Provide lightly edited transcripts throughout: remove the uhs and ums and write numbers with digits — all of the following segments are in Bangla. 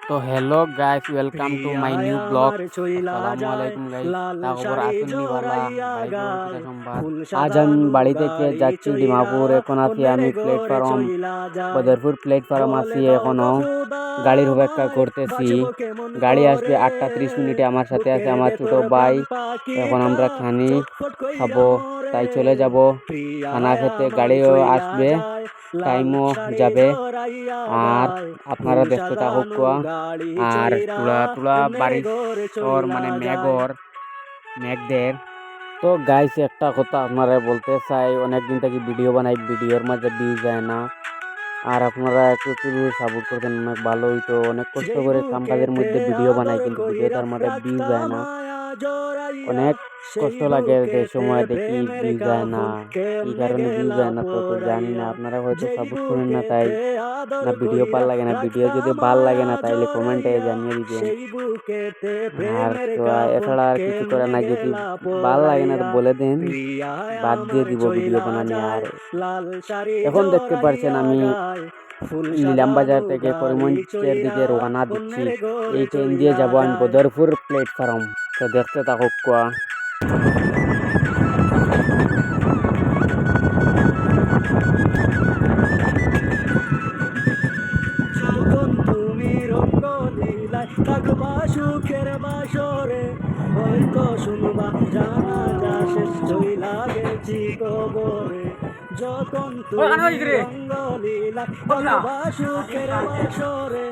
তো hello guys, welcome to my new blog. আসসালামু আলাইকুম গাইস। তা খবর আছেন নি বালা ভাই বোন কিতা সংবাদ? আজ আমি বাড়ি থেকে যাচ্ছি ডিমাপুর। এখন আছি আমি প্ল্যাটফর্ম বদরপুর প্ল্যাটফর্ম আছি এখনো। গাড়ির অপেক্ষা করতেছি। গাড়ি আসবে 8:30 আমার সাথে আছে আমার ছোট ভাই। এখন আমরা খাবো, তাই চলে যাব খানা খেতে। গাড়িও আসবে, টাইমও যাবে। আর আপনারা দেখতে থাকুক আর তুলা তুলা বাড়ির মানে মেঘদের। তো গাইস, একটা কথা আপনারা বলতে চাই, অনেকদিন থেকে ভিডিও বানাই, ভিডিওর মাঝে ভিউজ যায় না। আর আপনারা একটু একটু সাপোর্ট করতেন, অনেক ভালো হইতো। অনেক কষ্ট করে কাজের মধ্যে ভিডিও বানাই, কিন্তু ভিডিও তার মাঝে ভিউজ যায় না। অনেক কষ্ট লাগে যে সময় দেখি ভিউজ যায় না। কি কারণে ভিউজ যায় না তো জানি না। আপনারা হয়তো সাপোর্ট করেন না, তাই না ভিডিও ভাল লাগে না। ভিডিও যদি ভাল লাগে না তাইলে কমেন্টে জানিয়ে দিবেন। আর তো এছাড়া আর কিছু করে না। যদি ভাল লাগে না তো বলে দেন, বাদ দিয়ে দিব ভিডিও বানানি। আর এখন দেখতে পারছেন আমি নিলাম বাজার থেকে করিমগঞ্জের দিকে রওনা দিচ্ছি। এই ট্রেন দিয়ে যাব আমি বদরপুর প্ল্যাটফর্ম। তো দেখতে থাকুক। যখন তুমি রঙ্গলীলায় থাকবা সুখের বাসরে, হয়তো শুনবা জানাজা শেষ চইলা গেছি কবরে। যখন তুমি রঙ্গলীলায় থাকবা সুখের বাসরে,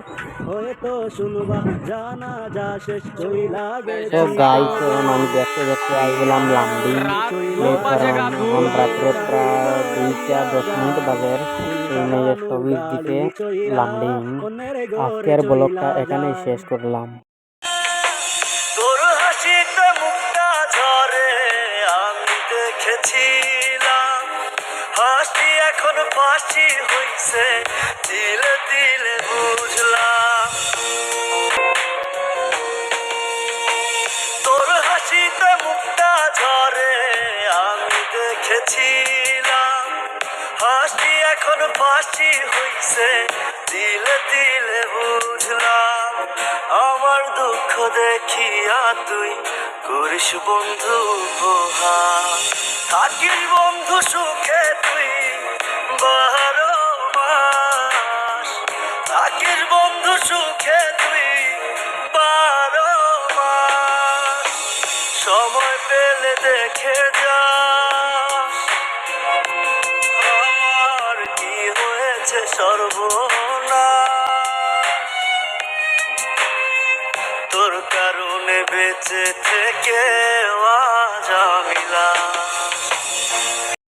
হয়তো শুনবা জানাজা শেষ চইলা তো গেছি গাইস, এখন আমি দেখতে দেখতে আইলাম লামডিং প্ল্যাটফর্ম। এখন রাত্রে প্রায় 2:10 বাজে। ট্রেনে স্টপেজ দিতে লামডিং। আজকের ব্লগটা এখানেই শেষ করলাম। তোর হাসিতে মুক্তা ঝরে আমি দেখেছিলাম, হাসি এখন ফাঁসি হইছে দিলে দিলে বুঝলাম। তোর হাসিতে মুক্তা ঝরে আমি দেখেছিলাম, হাসি এখন ফাঁসি হইছে দিলে দিলে বুঝলাম। আমার দুঃখ দেখিয়া তুই করিস বন্ধু উপহার, থাকিস বন্ধু সুখে তুই 12 মাস, থাকিস বন্ধু সুখে তুই 12 মাস। সময় পেলে দেখে যা আমার কি হয়েছে সর্বনাশ। তোর কারণে বেঁচে থেকে আজ আমি লাশ।